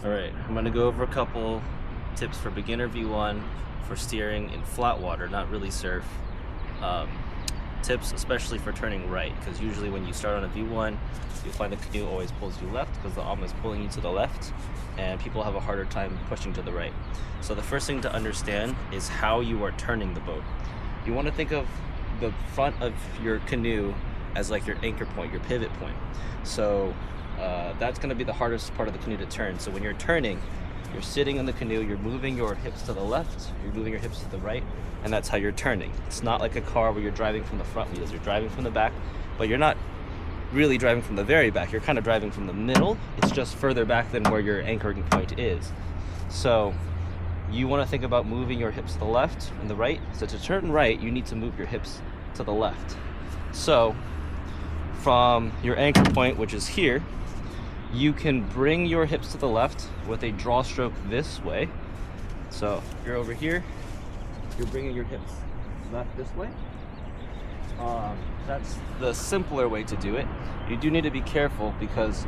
All right, I'm going to go over a couple tips for beginner V1 for steering in flat water, not really surf. Tips especially for turning right, because usually when you start on a V1, you'll find the canoe always pulls you left because the AMA is pulling you to the left, and people have a harder time pushing to the right. So the first thing to understand is how you are turning the boat. You want to think of the front of your canoe as like your anchor point, your pivot point. So that's going to be the hardest part of the canoe to turn. So when you're turning, you're sitting in the canoe, you're moving your hips to the left, you're moving your hips to the right, and that's how you're turning. It's not like a car where you're driving from the front wheels, you're driving from the back, but you're not really driving from the very back, you're kind of driving from the middle. It's just further back than where your anchoring point is. So you want to think about moving your hips to the left and the right. So to turn right, you need to move your hips to the left. So from your anchor point, which is here, you can bring your hips to the left with a draw stroke this way. So you're over here, you're bringing your hips left this way. That's the simpler way to do it. You do need to be careful because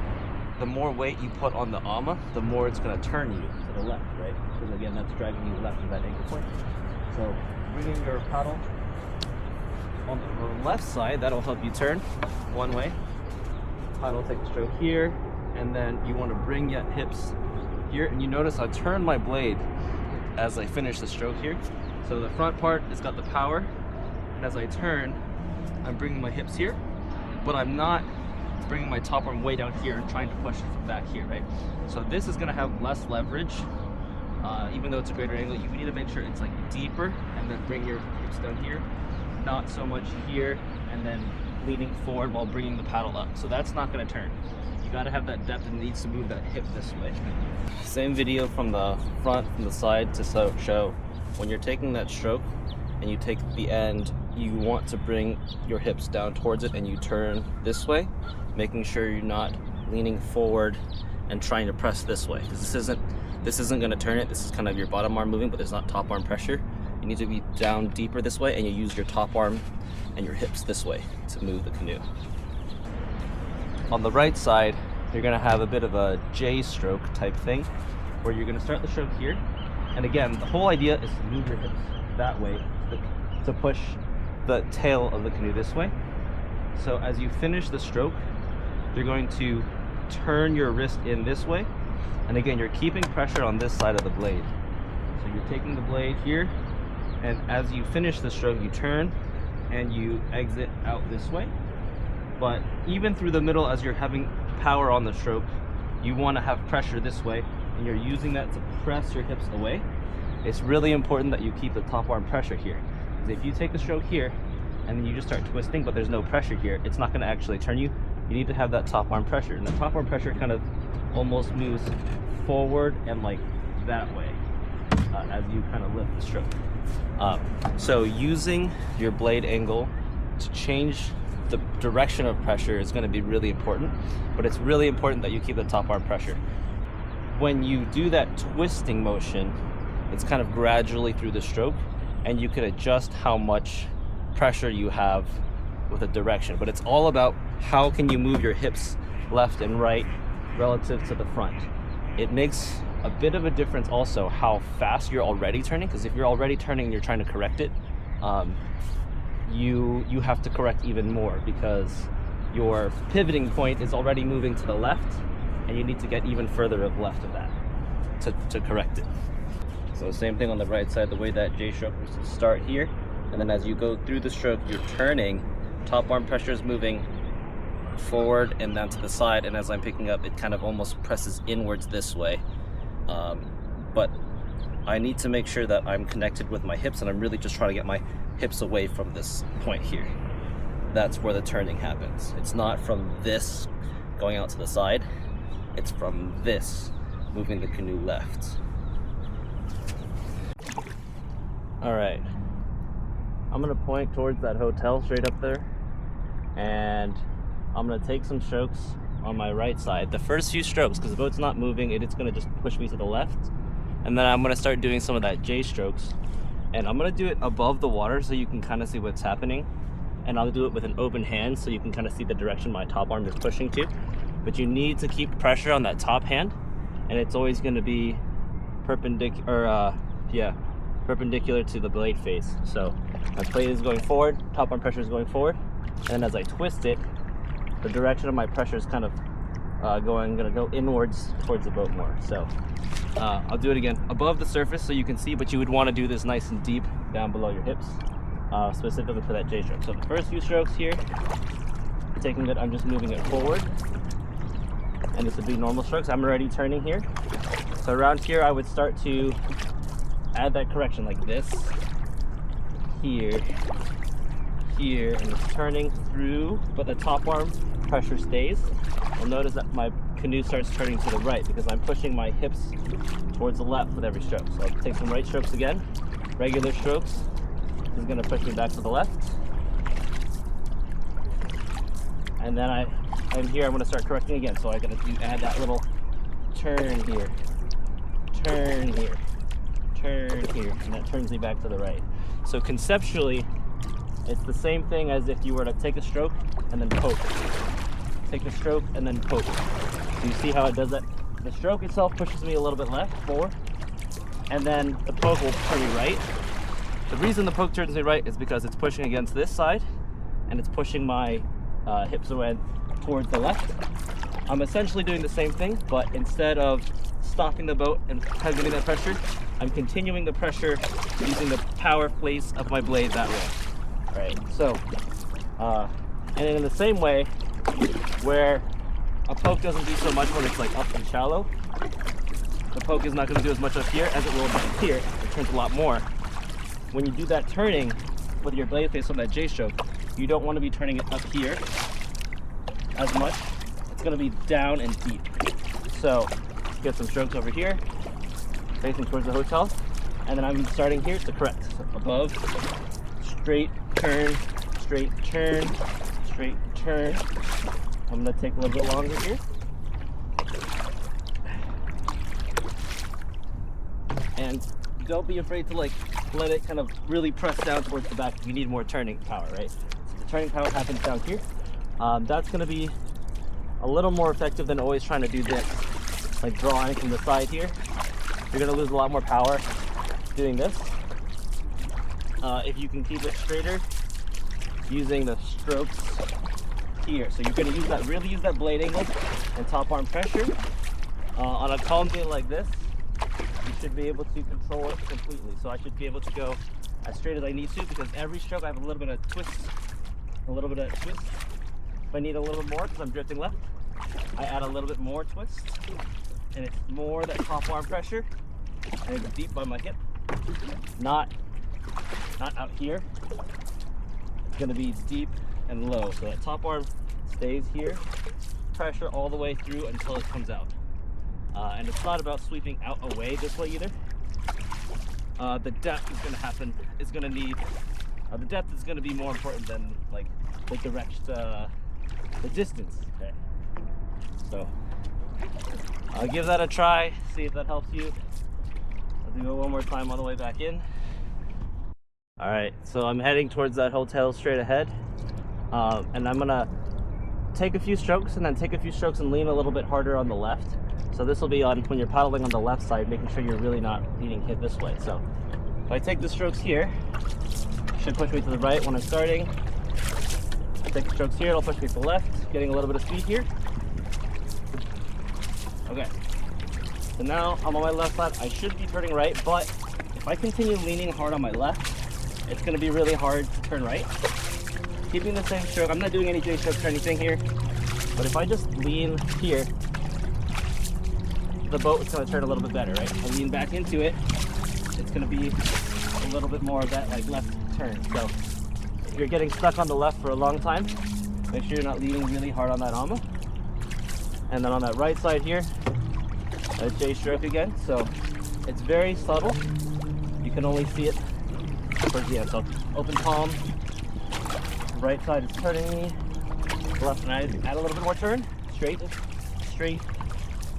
the more weight you put on the AMA, the more it's going to turn you to the left, right? Because again, that's driving you left to that anchor point. So bringing your paddle on the left side, that'll help you turn one way. Paddle, take a stroke here, and then you want to bring your hips here. And you notice I turn my blade as I finish the stroke here. So the front part has got the power, and as I turn, I'm bringing my hips here, but I'm not bringing my top arm way down here and trying to push it from back here, right? So this is going to have less leverage, even though it's a greater angle. You need to make sure it's like deeper, and then bring your hips down here, not so much here, and then leaning forward while bringing the paddle up. So that's not going to turn. You got to have that depth, and it needs to move that hip this way. Same video from the front, from the side, to show when you're taking that stroke and you take the end, you want to bring your hips down towards it and you turn this way, making sure you're not leaning forward and trying to press this way, because this isn't going to turn it. This is kind of your bottom arm moving, but there's not top arm pressure. You need to be down deeper this way, and you use your top arm and your hips this way to move the canoe. On the right side, you're going to have a bit of a J stroke type thing, where you're going to start the stroke here, and again, the whole idea is to move your hips that way to push the tail of the canoe this way. So as you finish the stroke, you're going to turn your wrist in this way, and again, you're keeping pressure on this side of the blade. So you're taking the blade here, and as you finish the stroke, you turn and you exit out this way. But even through the middle, as you're having power on the stroke, you want to have pressure this way, and you're using that to press your hips away. It's really important that you keep the top arm pressure here, because if you take the stroke here and then you just start twisting but there's no pressure here, it's not going to actually turn you. You need to have that top arm pressure, and the top arm pressure kind of almost moves forward and like that way as you kind of lift the stroke. So using your blade angle to change the direction of pressure is going to be really important, but it's really important that you keep the top arm pressure. When you do that twisting motion, it's kind of gradually through the stroke, and you can adjust how much pressure you have with a direction, but it's all about how can you move your hips left and right relative to the front. It makes a bit of a difference also how fast you're already turning, because if you're already turning and you're trying to correct it, you have to correct even more, because your pivoting point is already moving to the left, and you need to get even further of left of that to correct it. So same thing on the right side, the way that J stroke was to start here, and then as you go through the stroke, you're turning, top arm pressure is moving forward and down to the side, and as I'm picking up, it kind of almost presses inwards this way. But I need to make sure that I'm connected with my hips, and I'm really just trying to get my hips away from this point here. That's where the turning happens. It's not from this going out to the side, it's from this moving the canoe left. All right, I'm gonna point towards that hotel straight up there, and I'm gonna take some strokes on my right side. The first few strokes, because the boat's not moving, it's gonna just push me to the left, and then I'm gonna start doing some of that J strokes, and I'm gonna do it above the water so you can kind of see what's happening, and I'll do it with an open hand so you can kind of see the direction my top arm is pushing to. But you need to keep pressure on that top hand and it's always going to be perpendicular to the blade face. So my blade is going forward, top arm pressure is going forward, and as I twist it, the direction of my pressure is kind of gonna go inwards towards the boat more. So I'll do it again above the surface so you can see, but you would want to do this nice and deep down below your hips, specifically for that J stroke. So the first few strokes here, taking it, I'm just moving it forward, and this would be normal strokes. I'm already turning here, so around here I would start to add that correction like this, here, and it's turning through, but the top arm pressure stays. You'll notice that my canoe starts turning to the right because I'm pushing my hips towards the left with every stroke. So I'll take some right strokes again. Regular strokes is going to push me back to the left. And then I'm here, I'm going to start correcting again. So I'm going to add that little turn here, turn here, turn here, and that turns me back to the right. So conceptually, it's the same thing as if you were to take a stroke and then poke. Take the stroke and then poke. So you see how it does that? The stroke itself pushes me a little bit left, forward, and then the poke will turn me right. The reason the poke turns me right is because it's pushing against this side and it's pushing my hips away towards the left. I'm essentially doing the same thing, but instead of stopping the boat and getting that pressure, I'm continuing the pressure using the power place of my blade that way. Right, so, and in the same way, where a poke doesn't do so much when it's like up and shallow, the poke is not going to do as much up here as it will down here. It turns a lot more. When you do that turning with your blade face on that J stroke, you don't want to be turning it up here as much. It's going to be down and deep. So get some strokes over here, facing towards the hotel, and then I'm starting here to correct. So above, straight turn, straight turn, straight turn. I'm going to take a little bit longer here. And don't be afraid to let it kind of really press down towards the back. You need more turning power, right? So the turning power happens down here. That's going to be a little more effective than always trying to do this, like drawing from the side here. You're going to lose a lot more power doing this. If you can keep it straighter using the strokes here. So you're going to really use that blade angle and top arm pressure. On a calm day like this, you should be able to control it completely. So I should be able to go as straight as I need to, because every stroke I have a little bit of twist, a little bit of twist. If I need a little bit more because I'm drifting left, I add a little bit more twist, and it's more that top arm pressure, and it's deep by my hip, not out here. It's going to be deep and low, so that top arm stays here, pressure all the way through until it comes out. And it's not about sweeping out away this way either. The depth is going to happen, is going to need, the depth is going to be more important than like the direction, the distance. Okay. So I'll give that a try, see if that helps you. I'll do it one more time on the way back in. All right, so I'm heading towards that hotel straight ahead, and I'm gonna take a few strokes and then take a few strokes and lean a little bit harder on the left. So this will be on when you're paddling on the left side, making sure you're really not leaning hip this way. So if I take the strokes here, it should push me to the right when I'm starting. I take the strokes here, it'll push me to the left, getting a little bit of speed here. Okay, so now I'm on my left side. I should be turning right, but if I continue leaning hard on my left, it's going to be really hard to turn right. Keeping the same stroke, I'm not doing any J strokes or anything here, but if I just lean here, the boat is going to turn a little bit better, right? If I lean back into it, it's going to be a little bit more of that like left turn. So if you're getting stuck on the left for a long time, make sure you're not leaning really hard on that ama. And then on that right side here, a J stroke again. So it's very subtle. You can only see it towards the end. So open palm, right side is turning me, left and right, add a little bit more turn, straight, straight,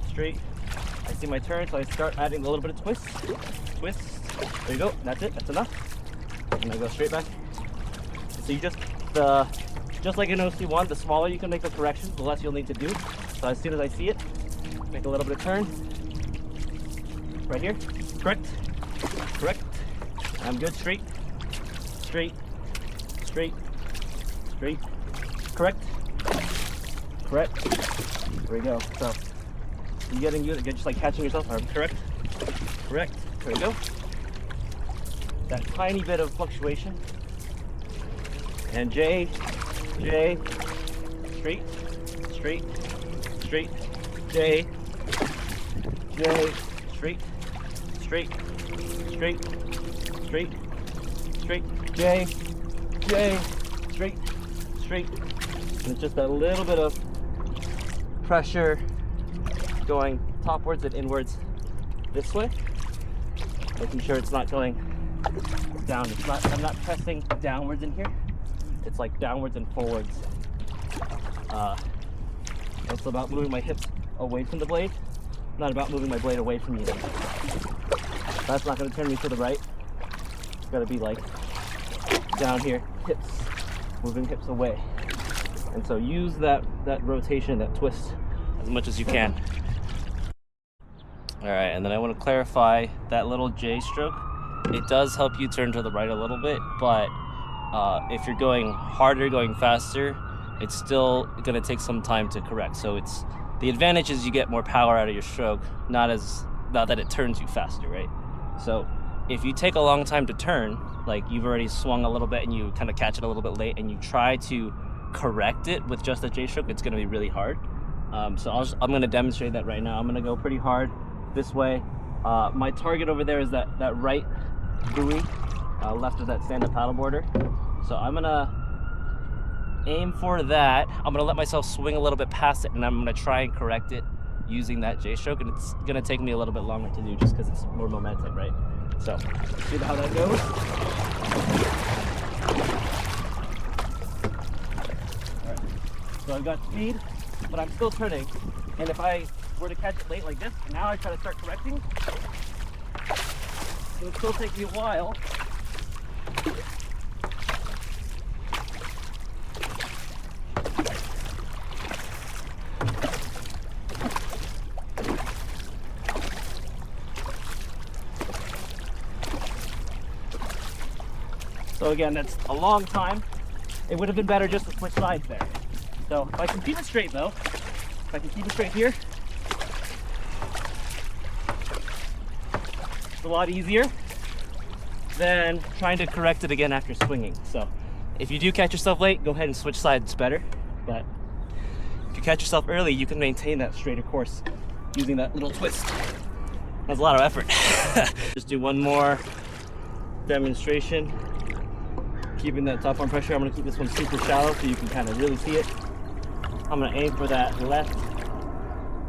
straight. I see my turn, so I start adding a little bit of twist, twist. There you go, that's it, that's enough. And I go straight back. So you just like in OC1, the smaller you can make the corrections, the less you'll need to do. So as soon as I see it, make a little bit of turn, right here. Correct. Correct. I'm good. Straight. Straight. Straight. Straight. Correct. Correct. There we go. So you're getting good. You're just like catching yourself. Correct. Correct. There we go. That tiny bit of fluctuation. And J, straight, straight, straight, J, straight, straight, straight, straight, straight, J, straight, straight. And it's just that little bit of pressure going topwards and inwards this way, making sure it's not going down. I'm not pressing downwards in here. It's like downwards and forwards. It's about moving my hips away from the blade, not about moving my blade away from me. That's not going to turn me to the right. It's got to be like down here, hips, moving hips away. And so use that rotation, that twist, as much as you can. All right, and then I want to clarify that little J stroke. It does help you turn to the right a little bit, but if you're going harder, going faster, it's still going to take some time to correct. So it's the advantage is you get more power out of your stroke, not that it turns you faster, right? So if you take a long time to turn, like you've already swung a little bit and you kind of catch it a little bit late, and you try to correct it with just a J stroke, it's going to be really hard. So I'm going to demonstrate that right now. I'm going to go pretty hard this way. My target over there is that right buoy, left of that stand-up paddleboarder. So I'm gonna aim for that. I'm gonna let myself swing a little bit past it, and I'm gonna try and correct it using that J stroke, and it's gonna take me a little bit longer to do just because it's more momentum, right? So let's see how that goes. All right. So I've got speed, but I'm still turning, and if I were to catch it late like this, and now I try to start correcting, it'll still take me a while. So again, that's a long time. It would have been better just to switch sides there. So if I can keep it straight though, if I can keep it straight here, it's a lot easier than trying to correct it again after swinging. So if you do catch yourself late, go ahead and switch sides, better. But if you catch yourself early, you can maintain that straighter course using that little twist. That's a lot of effort. Just do one more demonstration. Keeping that top arm pressure. I'm gonna keep this one super shallow so you can kind of really see it. I'm gonna aim for that left,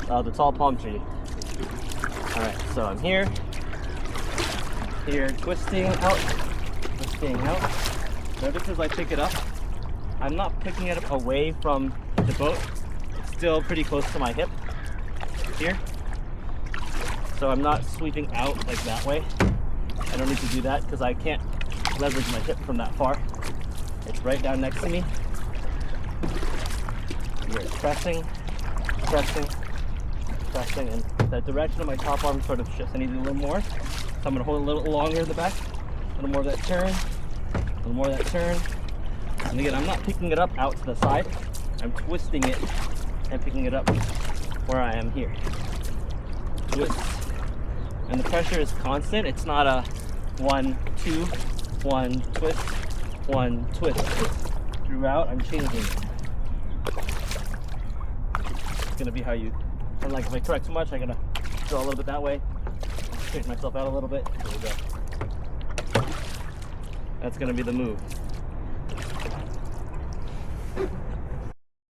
the tall palm tree. All right, so I'm here, twisting out, twisting out. Notice as I pick it up, I'm not picking it up away from the boat. It's still pretty close to my hip here. So I'm not sweeping out like that way. I don't need to do that because I can't leverage my hip from that far. It's right down next to me. You're pressing, pressing, pressing, and the direction of my top arm sort of shifts. I need to do a little more. So I'm gonna hold a little longer in the back, a little more of that turn, a little more of that turn. And again, I'm not picking it up out to the side. I'm twisting it and picking it up where I am here. Twist. And the pressure is constant. It's not a 1, 2, 1, twist, 1, twist. Throughout, I'm changing. It's gonna be how you, and like if I correct too much, I'm gonna go a little bit that way, straighten myself out a little bit. There we go. That's gonna be the move.